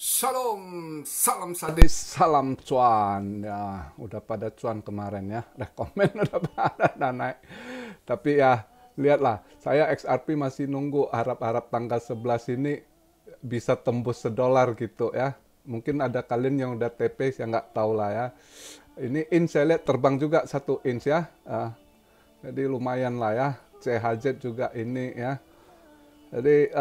Shalom, salam sadis, salam cuan. Ya, udah pada cuan kemarin ya. Rekomen udah pada naik. Tapi ya, lihatlah, saya XRP masih nunggu harap-harap tanggal 11 ini bisa tembus $1 gitu ya. Mungkin ada kalian yang udah TP, saya nggak tahu lah ya. Ini inch saya lihat terbang juga 1 inch ya. Jadi lumayan lah ya. CHZ juga ini ya. Jadi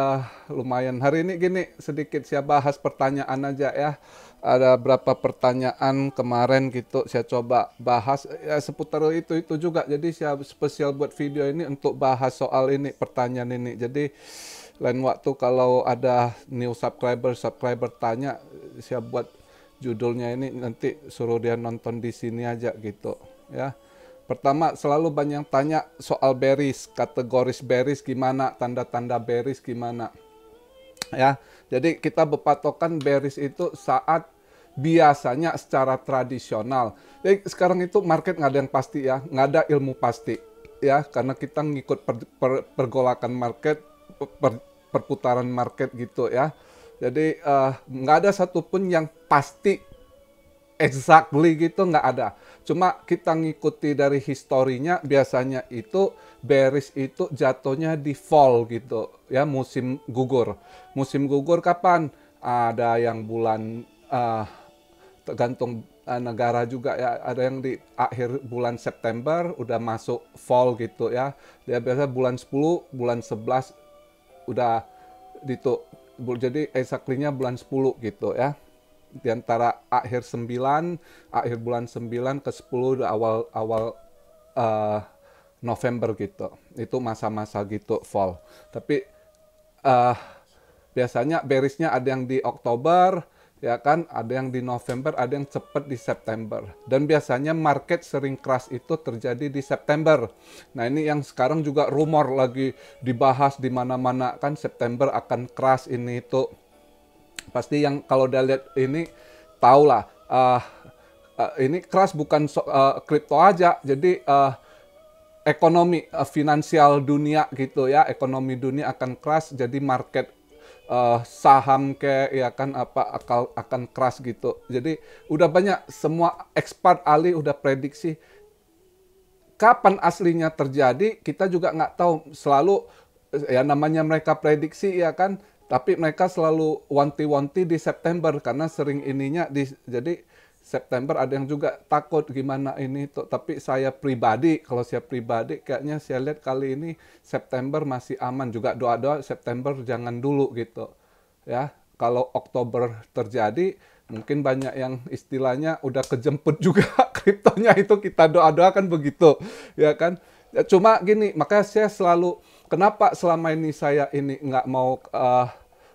lumayan. Hari ini gini sedikit saya bahas pertanyaan aja ya. Ada berapa pertanyaan kemarin gitu saya coba bahas ya seputar itu juga. Jadi saya spesial buat video ini untuk bahas soal ini pertanyaan ini. Jadi lain waktu kalau ada new subscriber tanya saya buat judulnya ini nanti suruh dia nonton di sini aja gitu ya. Pertama, selalu banyak tanya soal bearish, kategoris bearish gimana, tanda-tanda bearish gimana. Ya, jadi kita berpatokan bearish itu saat biasanya secara tradisional. Jadi sekarang itu market nggak ada yang pasti ya, nggak ada ilmu pasti. Ya, karena kita ngikut pergolakan market, perputaran market gitu ya. Jadi nggak ada satupun yang pasti exactly gitu nggak ada. Cuma kita ngikuti dari historinya biasanya itu bearish itu jatuhnya di fall gitu ya musim gugur. Musim gugur kapan? Ada yang bulan tergantung negara juga ya. Ada yang di akhir bulan September udah masuk fall gitu ya. Dia biasa bulan 10, bulan 11 udah itu. Jadi exactly-nya bulan 10 gitu ya di antara akhir bulan 9 ke 10 awal November gitu. Itu masa-masa gitu fall. Tapi uh, biasanya bearish-nya ada yang di Oktober, ya kan, ada yang di November, ada yang cepat di September. Dan biasanya market sering crash itu terjadi di September. Nah, ini yang sekarang juga rumor lagi dibahas di mana-mana kan September akan crash ini itu. Pasti yang kalau udah lihat ini tahu lah ini crash bukan kripto aja, jadi ekonomi finansial dunia gitu ya, ekonomi dunia akan crash, jadi market saham kayak ya kan apa akan crash gitu. Jadi udah banyak semua expert ahli udah prediksi kapan aslinya terjadi kita juga nggak tahu, selalu ya namanya mereka prediksi ya kan, tapi mereka selalu wanti-wanti di September karena sering ininya jadi September ada yang juga takut gimana ini tuh, tapi saya pribadi kalau saya pribadi kayaknya saya lihat kali ini September masih aman, juga doa-doa September jangan dulu gitu ya. Kalau Oktober terjadi mungkin banyak yang istilahnya udah kejemput juga kriptonya, itu kita doa-doakan begitu ya kan. Ya, cuma gini, makanya saya selalu kenapa selama ini saya ini nggak mau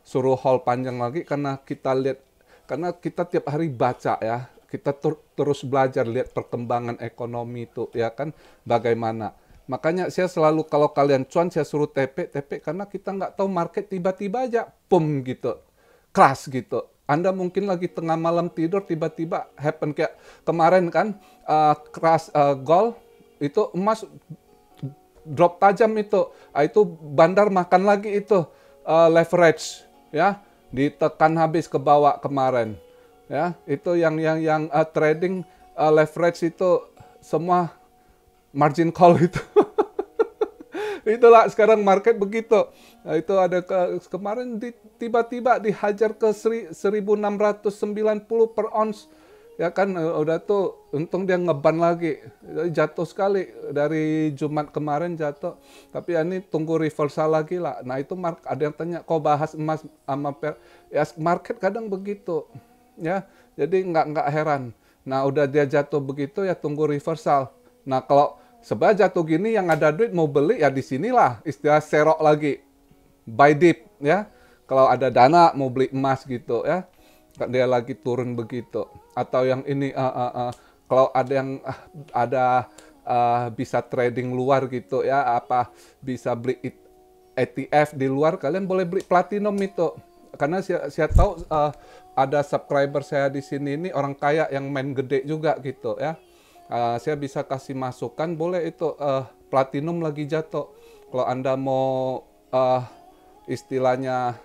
suruh hold panjang lagi, karena kita lihat, karena kita tiap hari baca ya, kita terus belajar lihat perkembangan ekonomi itu ya kan bagaimana. Makanya saya selalu kalau kalian cuan saya suruh TP karena kita nggak tahu market tiba-tiba aja pum gitu crash gitu. Anda mungkin lagi tengah malam tidur tiba-tiba happen kayak kemarin kan crash gold itu, emas drop tajam itu. Itu bandar makan lagi itu leverage ya, ditekan habis ke bawah kemarin. Ya, itu yang trading leverage itu semua margin call itu. Itulah sekarang market begitu. Nah, itu ada kemarin tiba-tiba dihajar ke 1690 per ounce. Ya kan udah tuh untung dia ngeban lagi. Jatuh sekali dari Jumat kemarin jatuh. Tapi ya ini tunggu reversal lagi lah. Nah, itu ada yang tanya kok bahas emas sama ya market kadang begitu. Ya. Jadi nggak heran. Nah, udah dia jatuh begitu ya tunggu reversal. Nah, kalau sebenarnya jatuh gini yang ada duit mau beli ya di sinilah istilah serok lagi, buy dip ya. Kalau ada dana mau beli emas gitu ya, dia lagi turun begitu. Atau yang ini kalau ada yang bisa trading luar gitu ya, apa bisa beli ETF di luar, kalian boleh beli platinum itu. Karena saya tahu ada subscriber saya di sini ini orang kaya yang main gede juga gitu ya. Saya bisa kasih masukan, boleh itu platinum lagi jatuh. Kalau Anda mau istilahnya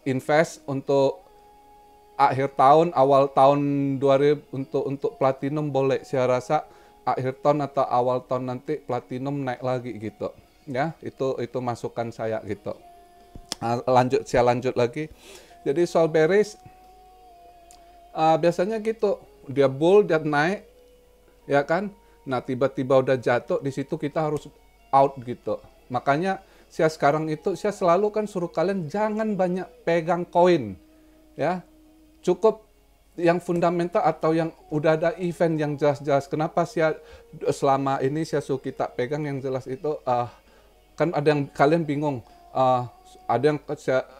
invest untuk akhir tahun, awal tahun 2000 untuk platinum boleh. Saya rasa akhir tahun atau awal tahun nanti platinum naik lagi gitu. Ya, itu masukan saya gitu. Saya lanjut lagi. Jadi soal bearish, biasanya gitu, dia bull, dia naik, ya kan? Nah, tiba-tiba udah jatuh, di situ kita harus out gitu. Makanya saya sekarang itu, saya selalu kan suruh kalian jangan banyak pegang koin, ya. Cukup yang fundamental atau yang udah ada event yang jelas-jelas. Kenapa saya selama ini saya suruh kita pegang yang jelas itu, kan ada yang kalian bingung, ada yang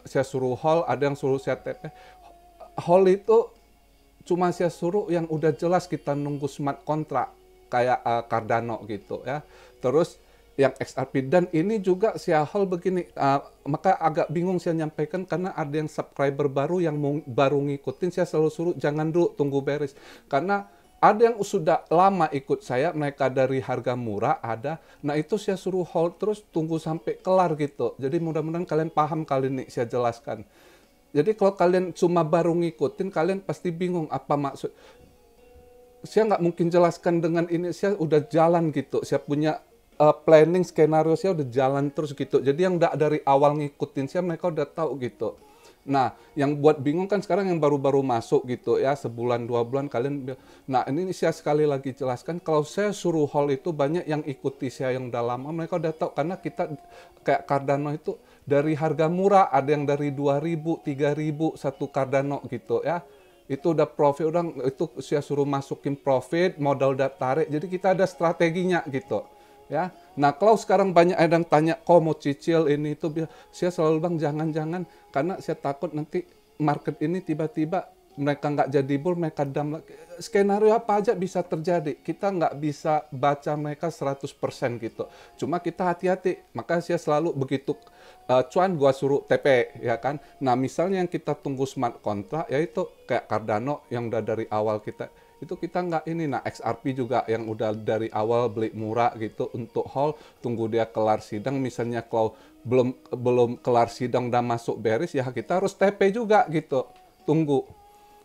saya suruh hold, ada yang suruh saya TP. Hold itu cuma saya suruh yang udah jelas kita nunggu smart contract kayak Cardano gitu ya. Terus yang XRP, dan ini juga saya hold begini, maka agak bingung saya nyampaikan karena ada yang subscriber baru yang baru ngikutin. Saya selalu suruh jangan dulu, tunggu bearish, karena ada yang sudah lama ikut saya, mereka dari harga murah ada, nah itu saya suruh hold terus, tunggu sampai kelar gitu. Jadi mudah-mudahan kalian paham kali ini saya jelaskan. Jadi kalau kalian cuma baru ngikutin, kalian pasti bingung apa maksud. Saya nggak mungkin jelaskan dengan ini, saya udah jalan gitu, saya punya planning skenario saya udah jalan terus gitu. Jadi yang dari awal ngikutin saya, mereka udah tahu gitu. Nah, yang buat bingung kan sekarang yang baru-baru masuk gitu ya, sebulan 2 bulan kalian. Nah, ini saya sekali lagi jelaskan, kalau saya suruh hold itu banyak yang ikuti saya yang udah lama, mereka udah tahu karena kita kayak Cardano itu dari harga murah, ada yang dari 2.000, 3.000 satu Cardano gitu ya. Itu udah profit, udah itu saya suruh masukin profit, modal udah tarik. Jadi kita ada strateginya gitu. Ya, nah kalau sekarang banyak yang tanya, kok mau cicil ini itu, saya selalu bilang jangan-jangan, karena saya takut nanti market ini tiba-tiba mereka nggak jadi bull, mereka dump lagi. Skenario apa aja bisa terjadi, kita nggak bisa baca mereka 100% gitu. Cuma kita hati-hati, maka saya selalu begitu cuan gua suruh TP, ya kan. Nah misalnya yang kita tunggu smart contract, yaitu kayak Cardano yang udah dari awal kita itu kita nggak ini. Nah XRP juga yang udah dari awal beli murah gitu untuk hold, tunggu dia kelar sidang. Misalnya kalau belum kelar sidang udah masuk bearish, ya kita harus TP juga gitu, tunggu.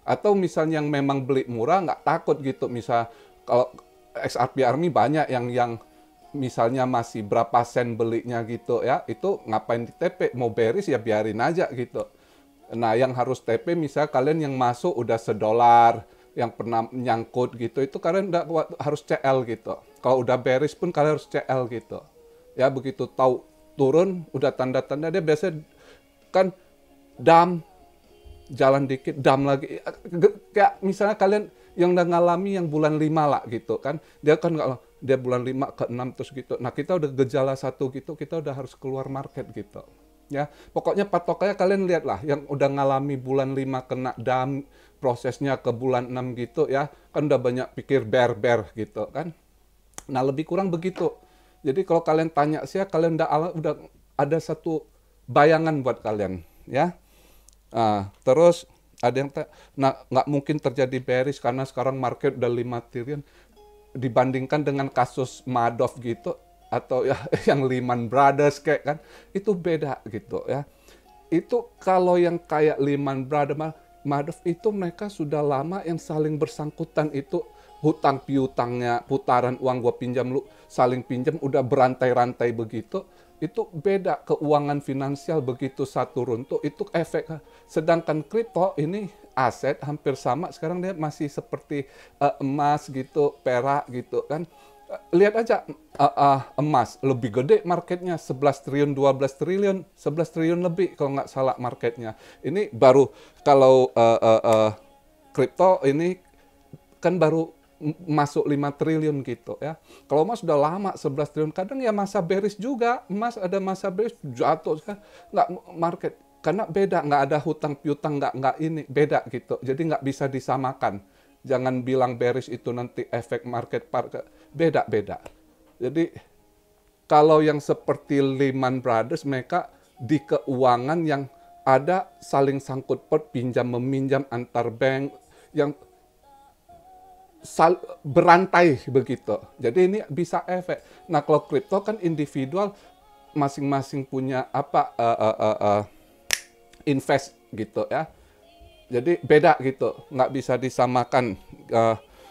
Atau misalnya yang memang beli murah nggak takut gitu, misal kalau XRP Army banyak yang misalnya masih berapa sen belinya gitu ya, itu ngapain di TP, mau bearish ya biarin aja gitu. Nah yang harus TP misal kalian yang masuk udah $1 yang pernah nyangkut gitu, itu kalian udah harus CL gitu. Kalau udah bearish pun kalian harus CL gitu. Ya begitu tahu turun, udah tanda-tanda dia biasanya kan dump, jalan dikit, dump lagi. Kayak misalnya kalian yang udah ngalami yang bulan 5 lah gitu kan. Dia kan nggak, dia bulan 5 ke 6 terus gitu. Nah kita udah gejala satu gitu, kita udah harus keluar market gitu. Ya, pokoknya patokannya kalian lihat lah, yang udah ngalami bulan 5 kena dump, prosesnya ke bulan 6 gitu ya, kan udah banyak pikir bear gitu kan. Nah lebih kurang begitu. Jadi kalau kalian tanya saya, kalian udah ada satu bayangan buat kalian ya. Terus ada yang nah nggak mungkin terjadi bearish karena sekarang market udah 5 triliun dibandingkan dengan kasus Madoff gitu, atau ya yang Lehman Brothers kayak kan, itu beda gitu ya. Itu kalau yang kayak Lehman Brothers, Madoff itu mereka sudah lama yang saling bersangkutan itu, hutang piutangnya, putaran uang gua pinjam lu, saling pinjam udah berantai-rantai begitu. Itu beda keuangan finansial, begitu satu runtuh itu efek. Sedangkan kripto ini aset hampir sama, sekarang dia masih seperti emas gitu, perak gitu kan. Lihat aja emas lebih gede marketnya, 11 triliun, 12 triliun, 11 triliun lebih kalau nggak salah marketnya. Ini baru kalau kripto ini kan baru masuk 5 triliun gitu ya. Kalau emas sudah lama 11 triliun, kadang ya masa bearish juga, emas ada masa bearish jatuh kan, nggak market, karena beda, nggak ada hutang piutang, nggak ini, beda gitu. Jadi nggak bisa disamakan. Jangan bilang bearish itu nanti efek market beda-beda. Jadi kalau yang seperti Lehman Brothers, mereka di keuangan yang ada saling sangkut paut, pinjam meminjam antar bank yang berantai begitu. Jadi ini bisa efek. Nah kalau kripto kan individual, masing-masing punya apa invest gitu ya. Jadi beda gitu, nggak bisa disamakan.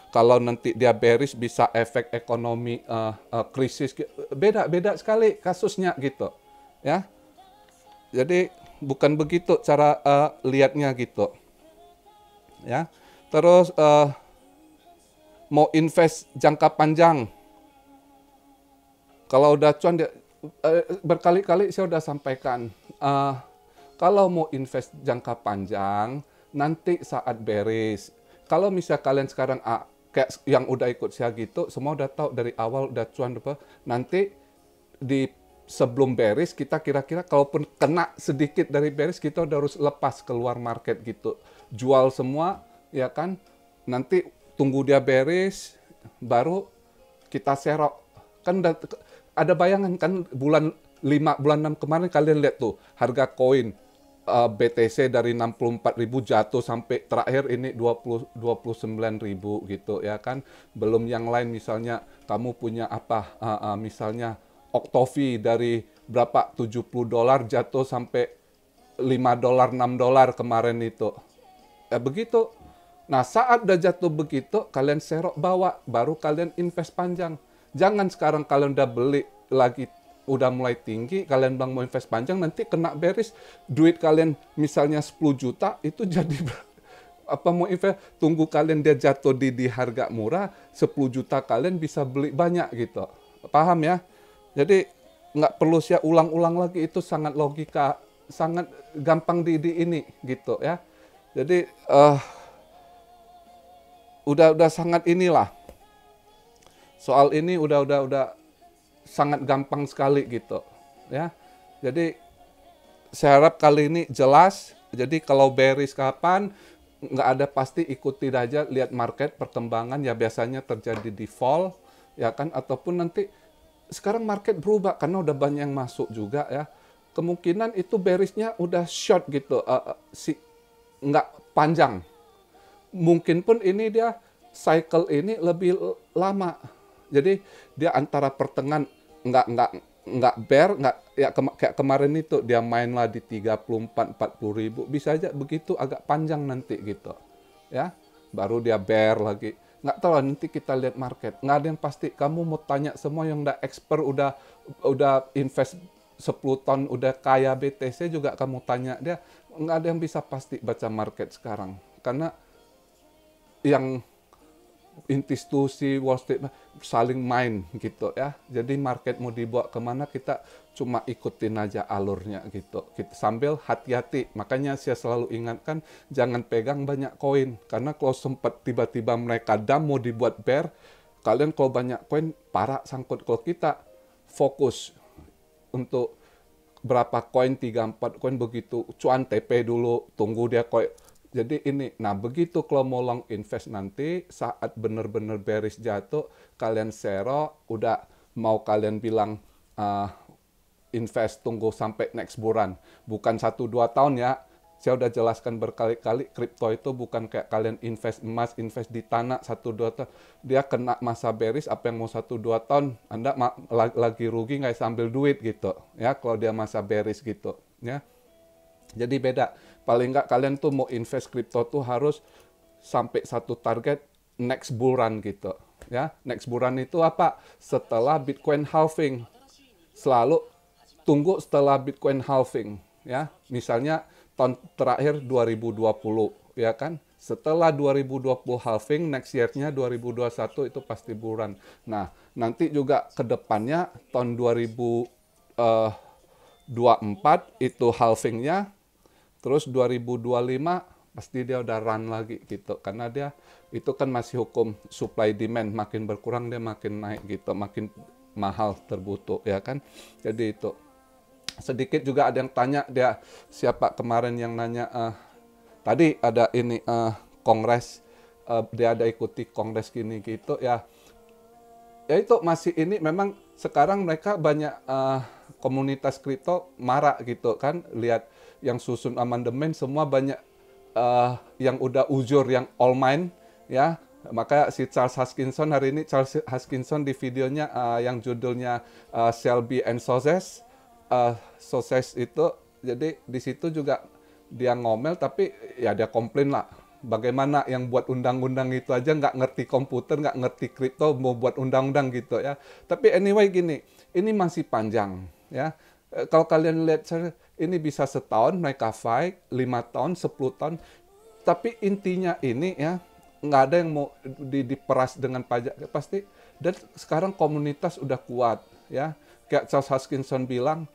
Kalau nanti dia bearish bisa efek ekonomi krisis, beda sekali kasusnya gitu, ya. Jadi bukan begitu cara lihatnya gitu, ya. Terus mau invest jangka panjang, kalau udah cuan dia berkali-kali saya udah sampaikan, kalau mau invest jangka panjang nanti saat bearish. Kalau misal kalian sekarang kayak yang udah ikut saya gitu, semua udah tahu dari awal udah cuan apa. Nanti di sebelum bearish kita kira-kira kalaupun kena sedikit dari bearish kita udah harus lepas keluar market gitu. Jual semua ya kan. Nanti tunggu dia bearish baru kita serok. Kan ada bayangan kan bulan 5 bulan 6 kemarin kalian lihat tuh harga koin BTC dari 64.000 jatuh sampai terakhir ini 29.000 gitu ya kan. Belum yang lain misalnya kamu punya apa misalnya Octovi dari berapa $70 jatuh sampai $5 $6 kemarin itu. Ya begitu. Nah, saat udah jatuh begitu kalian serok bawa baru kalian invest panjang. Jangan sekarang kalian udah beli lagi udah mulai tinggi, kalian bilang mau invest panjang, nanti kena bearish, duit kalian misalnya 10 juta, itu jadi apa mau invest, tunggu kalian dia jatuh di harga murah, 10 juta kalian bisa beli banyak gitu. Paham ya? Jadi nggak perlu saya ulang-ulang lagi, itu sangat logika, sangat gampang di ini gitu ya. Jadi udah sangat inilah. Soal ini udah sangat gampang sekali gitu ya. Jadi saya harap kali ini jelas. Jadi kalau bearish kapan nggak ada pasti, ikuti aja lihat market perkembangan ya, biasanya terjadi di fall ya kan, ataupun nanti sekarang market berubah karena udah banyak yang masuk juga ya. Kemungkinan itu bearishnya udah short gitu, nggak panjang. Mungkin pun ini dia cycle ini lebih lama. Jadi dia antara pertengahan nggak bear, nggak ya kayak kemarin itu dia mainlah di 34-40 ribu, bisa aja begitu agak panjang nanti gitu ya, baru dia bear lagi. Nggak tahu, nanti kita lihat market, nggak ada yang pasti. Kamu mau tanya semua yang udah expert, udah invest 10 tahun, udah kaya BTC juga kamu tanya dia, nggak ada yang bisa pasti baca market sekarang, karena yang institusi Wall Street saling main gitu ya. Jadi market mau dibawa kemana kita cuma ikutin aja alurnya gitu. Kita sambil hati-hati. Makanya saya selalu ingatkan jangan pegang banyak koin, karena kalau sempat tiba-tiba mereka mau dibuat bear, kalian kalau banyak koin parah sangkut. Kalau kita fokus untuk berapa koin, 3-4 koin, begitu cuan TP dulu, tunggu dia koin. Jadi ini, nah begitu kalau mau long invest nanti saat benar-benar bearish jatuh, kalian serok, udah mau kalian bilang invest tunggu sampai next bulan, bukan 1-2 tahun ya. Saya udah jelaskan berkali-kali, kripto itu bukan kayak kalian invest emas, invest di tanah 1-2 tahun. Dia kena masa bearish, apa yang mau 1-2 tahun, Anda lagi rugi nggak sambil duit gitu ya, kalau dia masa bearish gitu ya. Jadi beda. Paling nggak kalian tuh mau invest kripto tuh harus sampai satu target next bull run gitu ya. Next bull run itu apa? Setelah Bitcoin halving. Selalu tunggu setelah Bitcoin halving ya. Misalnya tahun terakhir 2020 ya kan. Setelah 2020 halving, next year-nya 2021 itu pasti bull run. Nah, nanti juga ke depannya tahun 2024 itu halvingnya. Terus 2025 pasti dia udah run lagi gitu, karena dia itu kan masih hukum supply demand, makin berkurang dia makin naik gitu, makin mahal terbutuh ya kan. Jadi itu sedikit juga ada yang tanya, dia siapa kemarin yang nanya tadi ada ini kongres, dia ada ikuti kongres gini gitu ya. Ya itu masih ini, memang sekarang mereka banyak komunitas kripto marah gitu kan, lihat yang susun amandemen semua banyak yang udah ujur, yang all mine ya. Maka si Charles Hoskinson hari ini, Charles Hoskinson di videonya yang judulnya Shelby and Sozes itu, jadi di situ juga dia ngomel tapi ya dia komplain lah. Bagaimana yang buat undang-undang itu aja nggak ngerti komputer, nggak ngerti kripto, mau buat undang-undang gitu ya. Tapi anyway gini, ini masih panjang ya. Kalau kalian lihat ini bisa setahun mereka fight, 5 tahun, 10 tahun. Tapi intinya ini ya, nggak ada yang mau diperas dengan pajak pasti. Dan sekarang komunitas udah kuat ya. Kayak Charles Hoskinson bilang,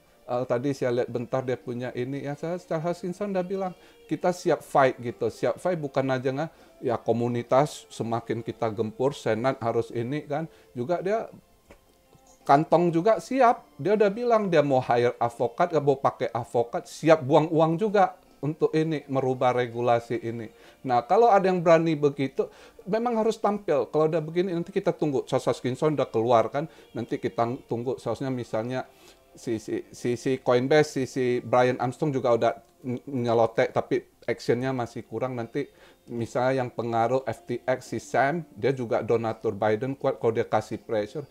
tadi saya lihat bentar dia punya ini ya, Charles Hoskinson udah bilang kita siap fight gitu. Siap fight bukan aja nggak ya, komunitas semakin kita gempur, senat harus ini kan. Juga dia kantong juga siap. Dia udah bilang dia mau hire advokat, mau pakai advokat, siap buang uang juga untuk ini, merubah regulasi ini. Nah, kalau ada yang berani begitu, memang harus tampil. Kalau udah begini, nanti kita tunggu. Charles Hoskinson udah keluar kan, nanti kita tunggu. Soalnya misalnya si Coinbase, si Brian Armstrong juga udah nyelotek, tapi actionnya masih kurang. Nanti misalnya yang pengaruh FTX, si Sam, dia juga donatur Biden kuat kalau dia kasih pressure.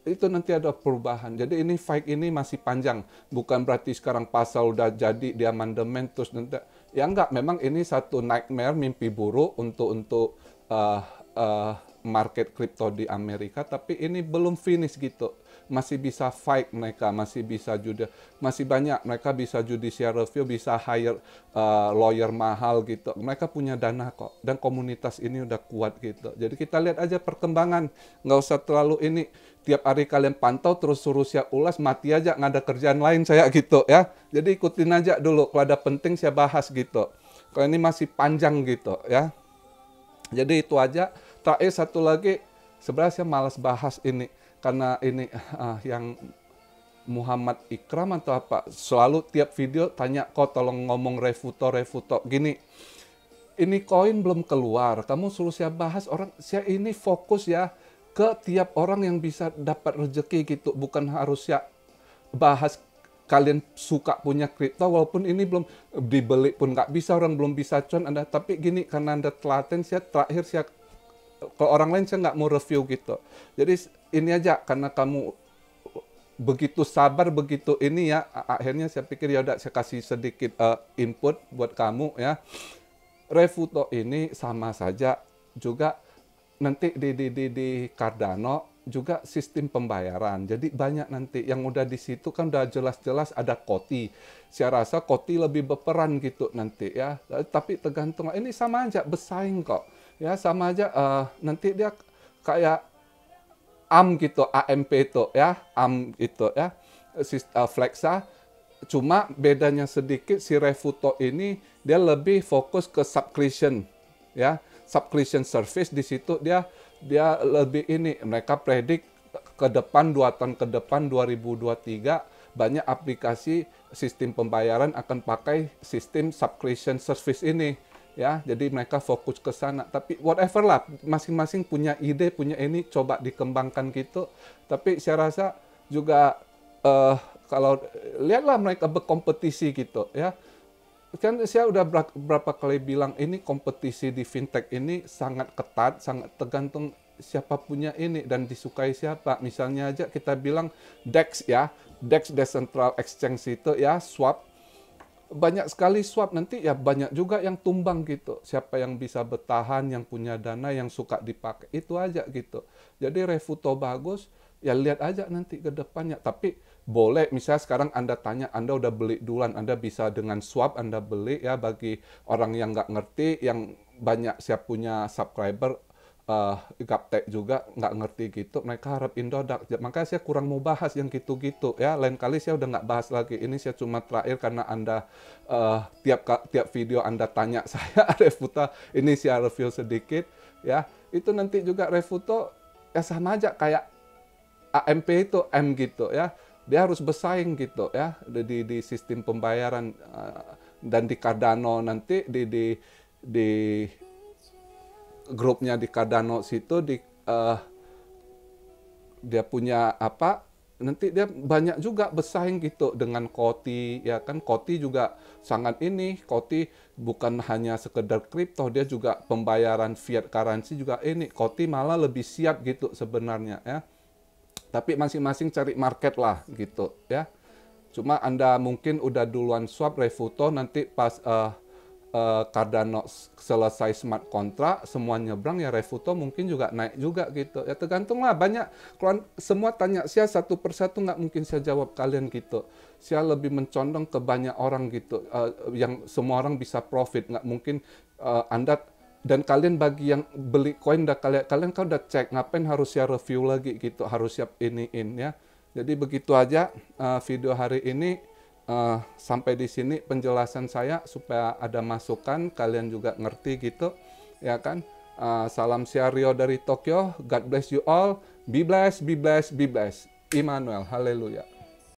Itu nanti ada perubahan. Jadi ini fight ini masih panjang. Bukan berarti sekarang pasal udah jadi, dia amandemen terus nanti. Ya enggak, memang ini satu nightmare, mimpi buruk untuk market kripto di Amerika. Tapi ini belum finish gitu. Masih bisa fight mereka, masih bisa masih banyak. Mereka bisa judicial review, bisa hire lawyer mahal gitu. Mereka punya dana kok. Dan komunitas ini udah kuat gitu. Jadi kita lihat aja perkembangan. Nggak usah terlalu ini. Tiap hari kalian pantau terus suruh saya ulas, mati aja, nggak ada kerjaan lain saya gitu ya. Jadi ikutin aja dulu, kalau ada penting saya bahas gitu. Kalau ini masih panjang gitu ya. Jadi itu aja. Terakhir satu lagi, sebenarnya saya malas bahas ini. Karena ini yang Muhammad Ikram atau apa, selalu tiap video tanya, kok tolong ngomong refuto. Gini, ini koin belum keluar, kamu suruh saya bahas, orang saya ini fokus ya ke tiap orang yang bisa dapat rezeki gitu, bukan harus ya bahas kalian suka punya kripto walaupun ini belum dibeli pun nggak bisa, orang belum bisa cuan Anda. Tapi gini, karena Anda telaten, saya terakhir saya kalau orang lain saya nggak mau review gitu. Jadi ini aja, karena kamu begitu sabar, begitu ini ya, akhirnya saya pikir ya udah saya kasih sedikit input buat kamu ya. Refuto ini sama saja juga nanti di Cardano juga sistem pembayaran. Jadi banyak nanti yang udah di situ kan udah jelas-jelas ada Koti. Saya rasa Koti lebih berperan gitu nanti ya. Tapi tergantung, ini sama aja bersaing kok. Ya sama aja nanti dia kayak AM gitu, AMP itu ya, AM itu ya. Flexa, cuma bedanya sedikit si Refuto ini dia lebih fokus ke subscription ya. Subscription service di situ dia lebih ini, mereka predik ke depan 2 tahun ke depan 2023 banyak aplikasi sistem pembayaran akan pakai sistem subscription service ini ya. Jadi mereka fokus ke sana. Tapi whatever lah, masing-masing punya ide, punya ini, coba dikembangkan gitu. Tapi saya rasa juga kalau lihatlah mereka berkompetisi gitu ya. Kan saya udah berapa kali bilang ini kompetisi di fintech ini sangat ketat, sangat tergantung siapa punya ini dan disukai siapa. Misalnya aja kita bilang DEX ya, DEX Decentral Exchange itu ya, swap. Banyak sekali swap, nanti ya banyak juga yang tumbang gitu. Siapa yang bisa bertahan, yang punya dana, yang suka dipakai, itu aja gitu. Jadi Refuto bagus, ya lihat aja nanti ke depannya. Tapi boleh, misalnya sekarang Anda tanya, Anda udah beli duluan, Anda bisa dengan swap Anda beli ya, bagi orang yang nggak ngerti, yang banyak siap punya subscriber, gaptek juga nggak ngerti gitu, mereka harap Indodax. Makanya saya kurang mau bahas yang gitu-gitu ya, lain kali saya udah nggak bahas lagi. Ini saya cuma terakhir karena Anda tiap video Anda tanya saya Refuto, ini saya review sedikit ya. Itu nanti juga Refuto ya sama aja kayak AMP itu M gitu ya. Dia harus bersaing gitu ya di sistem pembayaran dan di Cardano nanti di grupnya di Cardano situ dia punya apa, nanti dia banyak juga bersaing gitu dengan Koti ya kan. Koti juga sangat ini, Koti bukan hanya sekedar kripto, dia juga pembayaran fiat currency juga ini. Koti malah lebih siap gitu sebenarnya ya. Tapi masing-masing cari market lah gitu ya. Cuma Anda mungkin udah duluan swap Refuto, nanti pas Cardano selesai smart contract, semua nyebrang, ya Refuto mungkin juga naik juga gitu. Ya tergantung lah, banyak. Kalau semua tanya saya satu persatu, nggak mungkin saya jawab kalian gitu. Saya lebih mencondong ke banyak orang gitu, yang semua orang bisa profit. Nggak mungkin Anda dan kalian, bagi yang beli koin, kalian kan udah cek, ngapain harus saya review lagi gitu, harus siap iniin ya. Jadi begitu aja video hari ini. Sampai di sini penjelasan saya supaya ada masukan, kalian juga ngerti gitu, ya kan? Salam Rio dari Tokyo. God bless you all. Be blessed, be blessed, be blessed. Immanuel, haleluya.